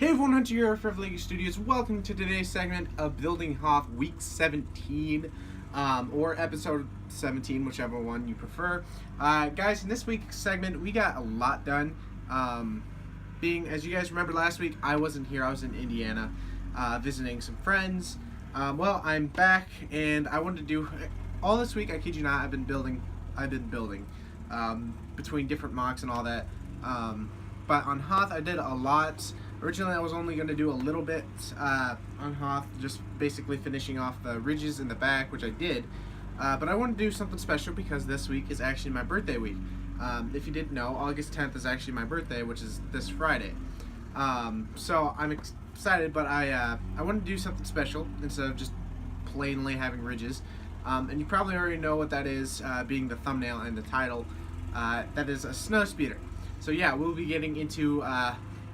Hey everyone, Hunter here for Lego Studios. Welcome to today's segment of Building Hoth Week 17, or Episode 17, whichever one you prefer. Guys, in this week's segment, we got a lot done. As you guys remember last week, I wasn't here. I was in Indiana visiting some friends. Well, I'm back, and I wanted to do all this week. I kid you not, I've been building between different mocks and all that. But on Hoth, I did a lot. Originally, I was only going to do a little bit on Hoth, just basically finishing off the ridges in the back, which I did. But I wanted to do something special because this week is actually my birthday week. If you didn't know, August 10th is actually my birthday, which is this Friday. So I'm excited, but I wanted to do something special instead of just plainly having ridges. And you probably already know what that is, being the thumbnail and the title. That is a snowspeeder. So yeah, we'll be getting into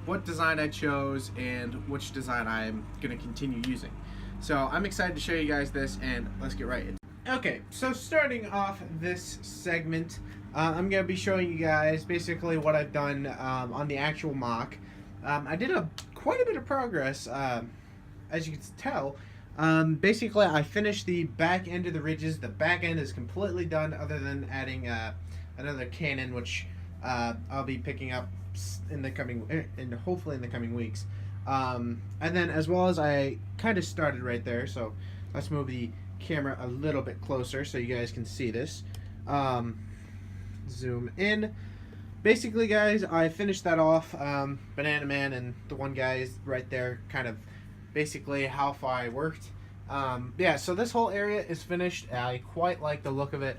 what design I chose and which design I'm going to continue using. So I'm excited to show you guys this, and let's get right into it. Okay, so starting off this segment, I'm going to be showing you guys basically what I've done on the actual mock. I did quite a bit of progress, as you can tell. Basically, I finished the back end of the ridges. The back end is completely done, other than adding another cannon, which I'll be picking up hopefully in the coming weeks. And then, as well as, I kind of started right there, so let's move the camera a little bit closer so you guys can see this. Zoom in. Basically, guys, I finished that off. Banana Man and the one guy is right there, kind of basically how far I worked. Yeah, so this whole area is finished. I quite like the look of it.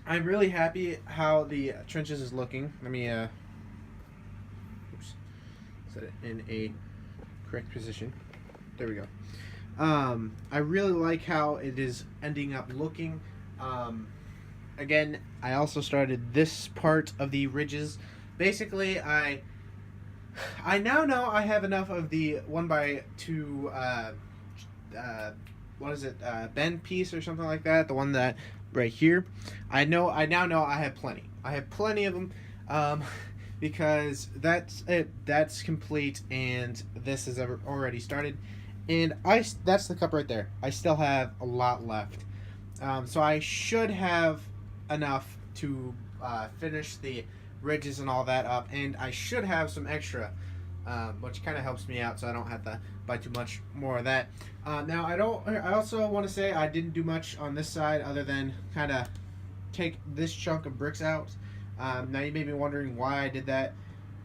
I'm really happy how the trenches is looking. Let me set it in a correct position. There we go. I really like how it is ending up looking. Again, I also started this part of the ridges. Basically, I now know I have enough of the 1x2 bend piece or something like that, the one that right here. I now know I have plenty. I have plenty of them, because that's it. That's complete, and this is already started. And that's the cup right there. I still have a lot left, so I should have enough to finish the ridges and all that up, and I should have some extra, which kind of helps me out, so I don't have to buy too much more of that. Now, I also want to say I didn't do much on this side other than kind of take this chunk of bricks out. Now, you may be wondering why I did that.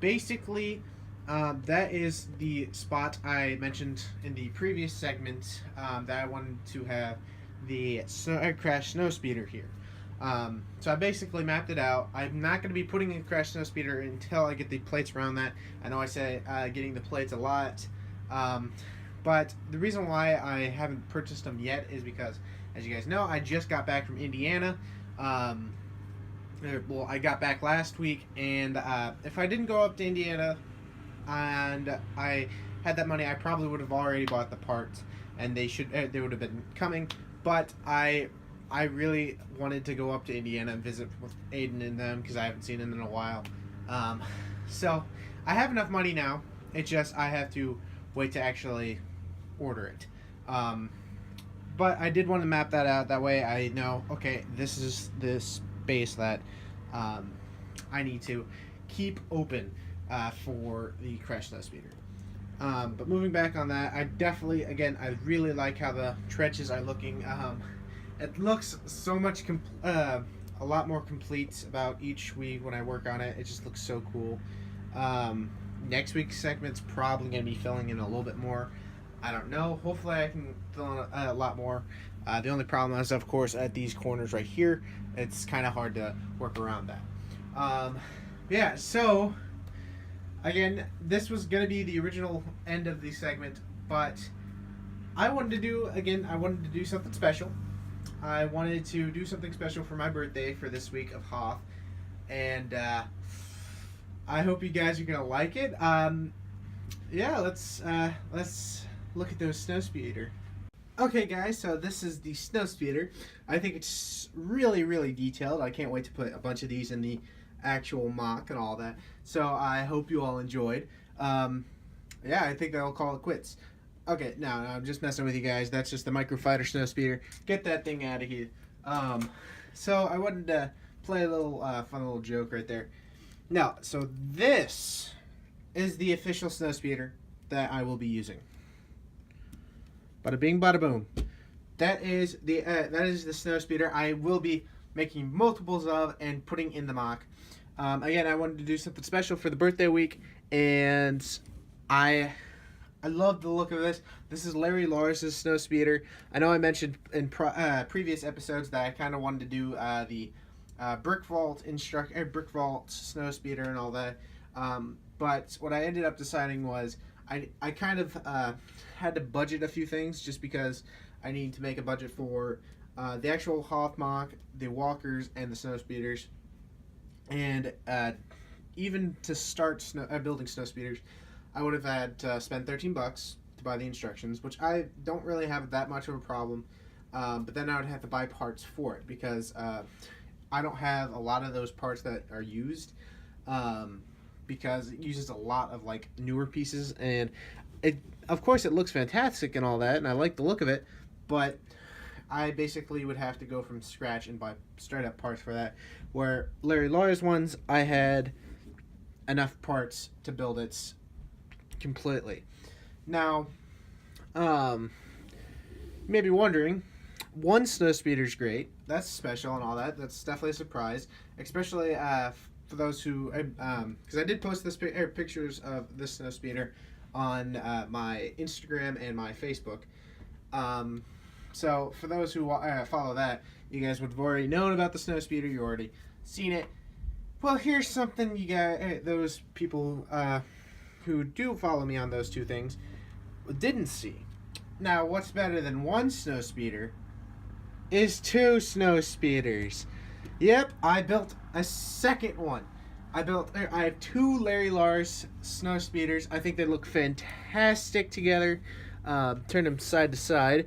Basically, that is the spot I mentioned in the previous segment, that I wanted to have the crash snowspeeder here. So I basically mapped it out. I'm not going to be putting in crash snowspeeder until I get the plates around that. I know I say getting the plates a lot, but the reason why I haven't purchased them yet is because, as you guys know, I just got back from Indiana. Well, I got back last week, and if I didn't go up to Indiana and I had that money, I probably would have already bought the parts, and they would have been coming. But I really wanted to go up to Indiana and visit with Aiden and them, because I haven't seen them in a while. So I have enough money now. It's just I have to wait to actually order it. But I did want to map that out. That way I know, okay, this is the space that I need to keep open for the crash snowspeeder. But moving back on that, I definitely, again, I really like how the trenches are looking. It looks so much a lot more complete about each week when I work on it. It just looks so cool. Next week's segment's probably going to be filling in a little bit more. I don't know. Hopefully I can fill in a lot more. The only problem is, of course, at these corners right here, it's kind of hard to work around that. Yeah, so again, this was going to be the original end of the segment, but I wanted to do something special. I wanted to do something special for my birthday for this week of Hoth, and I hope you guys are gonna like it. Yeah, let's look at those snowspeeder. Okay, guys, so this is the snowspeeder. I think it's really, really detailed. I can't wait to put a bunch of these in the actual mock and all that. So I hope you all enjoyed. Yeah, I think they'll call it quits. Okay, no, I'm just messing with you guys. That's just the Microfighter Snowspeeder. Get that thing out of here. Um, so I wanted to play a little fun little joke right there. Now, so this is the official Snowspeeder that I will be using. Bada bing, bada boom. That is the Snowspeeder I will be making multiples of and putting in the mock. Again, I wanted to do something special for the birthday week, and I love the look of this. This is Larry Lars's Snowspeeder. I know I mentioned in previous episodes that I kind of wanted to do the brick vault Snowspeeder and all that. But what I ended up deciding was I kind of had to budget a few things just because I need to make a budget for the actual Hoth mock, the walkers, and the Snowspeeders. And even to start building Snowspeeders, I would have had to spend $13 to buy the instructions, which I don't really have that much of a problem. But then I would have to buy parts for it because I don't have a lot of those parts that are used because it uses a lot of like newer pieces, and of course it looks fantastic and all that, and I like the look of it, but I basically would have to go from scratch and buy straight up parts for that. Where Larry Lars ones, I had enough parts to build it completely. Now, you may be wondering, one Snowspeeder's great. That's special and all that. That's definitely a surprise, especially for those who, because I did post this pictures of this Snowspeeder on my Instagram and my Facebook. So for those who follow that, you guys would have already known about the Snowspeeder. You already seen it. Well, here's something you guys, those people who do follow me on those two things, didn't see. Now, what's better than one Snowspeeder is two Snowspeeders. Yep, I built a second one. I have two Larry Lars Snowspeeders. I think they look fantastic together. Turn them side to side.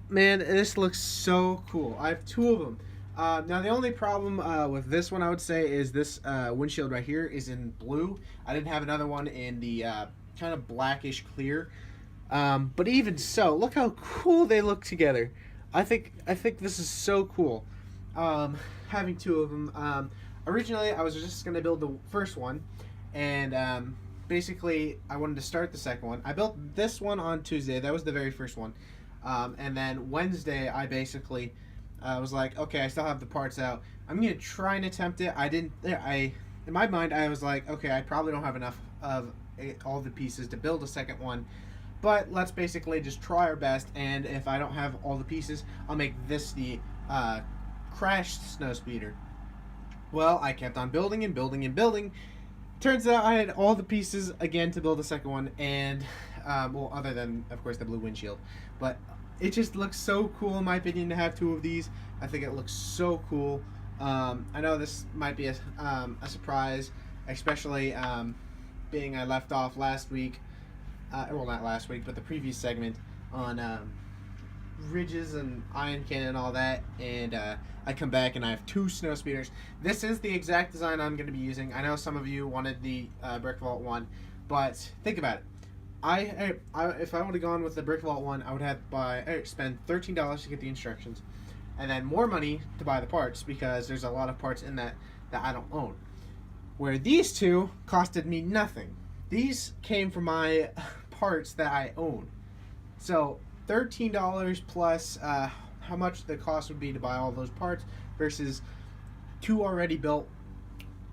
Man, this looks so cool. I have two of them. Now, the only problem with this one, I would say, is this windshield right here is in blue. I didn't have another one in the kind of blackish clear. But even so, look how cool they look together. I think this is so cool. Having two of them. Originally, I was just going to build the first one, and basically, I wanted to start the second one. I built this one on Tuesday. That was the very first one. And then Wednesday, I basically was like, okay, I still have the parts out. I'm going to try and attempt it. In my mind, I was like, okay, I probably don't have enough of all the pieces to build a second one. But let's basically just try our best, and if I don't have all the pieces, I'll make this the crashed Snowspeeder. Well, I kept on building and building and building. Turns out I had all the pieces again to build a second one, and well, other than, of course, the blue windshield. But it just looks so cool, in my opinion, to have two of these. I think it looks so cool. I know this might be a surprise, especially being I left off last week. Well, not last week, but the previous segment on ridges and iron cannon and all that, and I come back and I have two Snowspeeders. This is the exact design I'm going to be using. I know some of you wanted the Brick Vault one, but think about it. If I would have gone with the Brick Vault one, I would have spend $13 to get the instructions, and then more money to buy the parts, because there's a lot of parts in that I don't own. Where these two costed me nothing. These came from my parts that I own. So $13 plus how much the cost would be to buy all those parts versus two already built,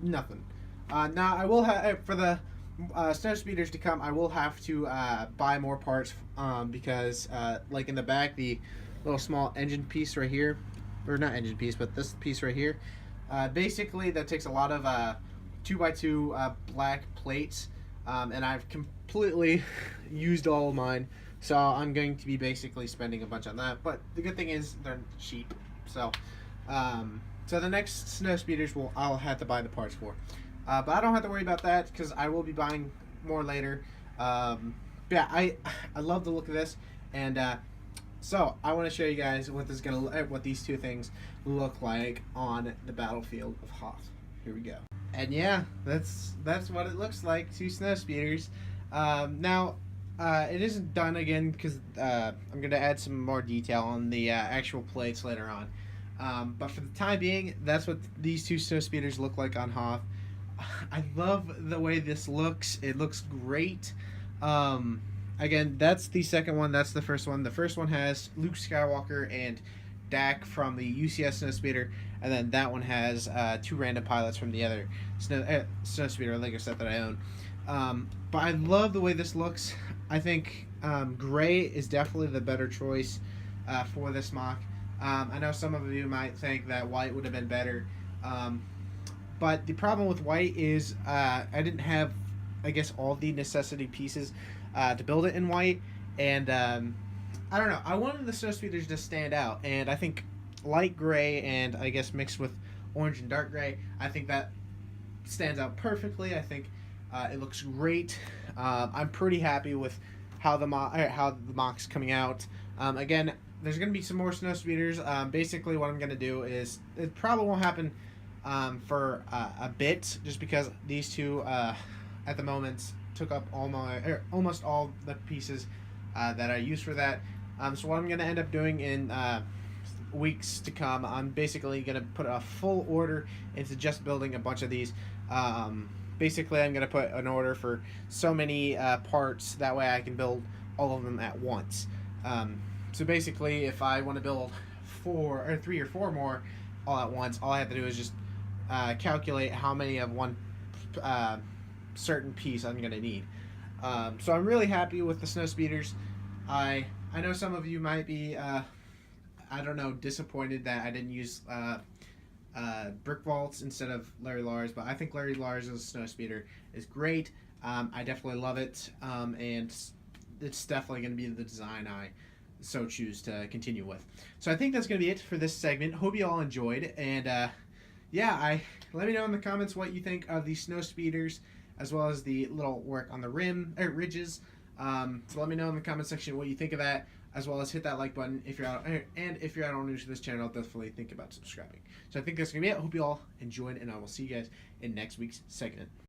nothing. Now I will have, for the Snowspeeders to come, I will have to buy more parts because like in the back, the little small engine piece right here, or not engine piece, but this piece right here, basically that takes a lot of 2x2 black plates, and I've completely used all of mine, so I'm going to be basically spending a bunch on that. But the good thing is they're cheap, so so the next Snowspeeders I'll have to buy the parts for. But I don't have to worry about that because I will be buying more later. Yeah, I love the look of this, and so I want to show you guys what these two things look like on the battlefield of Hoth. Here we go. And yeah, that's what it looks like. Two snow speeders. Now, it isn't done again because I'm gonna add some more detail on the actual plates later on. But for the time being, that's what these two snow speeders look like on Hoth. I love the way this looks. It looks great. Um, Again, that's the second one. That's the first one. The first one has Luke Skywalker and Dak from the UCS Snowspeeder, and then that one has two random pilots from the other Snowspeeder Lego set that I own. But I love the way this looks. I think gray is definitely the better choice for this mock. I know some of you might think that white would have been better. But the problem with white is I didn't have, I guess, all the necessity pieces to build it in white. And I don't know. I wanted the snow speeders to stand out. And I think light gray and I guess mixed with orange and dark gray, I think that stands out perfectly. I think it looks great. I'm pretty happy with how the mock's coming out. Again, there's going to be some more snow speeders. Basically, what I'm going to do is it probably won't happen for a bit, just because these two at the moment took up almost all the pieces that I use for that. So what I'm going to end up doing in weeks to come, I'm basically going to put a full order into just building a bunch of these. Basically, I'm going to put an order for so many parts, that way I can build all of them at once. So basically, if I want to build 3 or 4 more all at once, all I have to do is just calculate how many of one certain piece I'm going to need. So I'm really happy with the snow speeders. I know some of you might be, I don't know, disappointed that I didn't use brick vaults instead of Larry Lars, but I think Larry Lars as a snow speeder is great. I definitely love it, and it's definitely going to be the design I so choose to continue with. So I think that's going to be it for this segment. Hope you all enjoyed, and yeah, let me know in the comments what you think of the snow speeders, as well as the little work on the ridges. So let me know in the comment section what you think of that, as well as hit that like button if you're out, and if you're out new to this channel, definitely think about subscribing. So I think that's gonna be it. I hope you all enjoyed, and I will see you guys in next week's segment.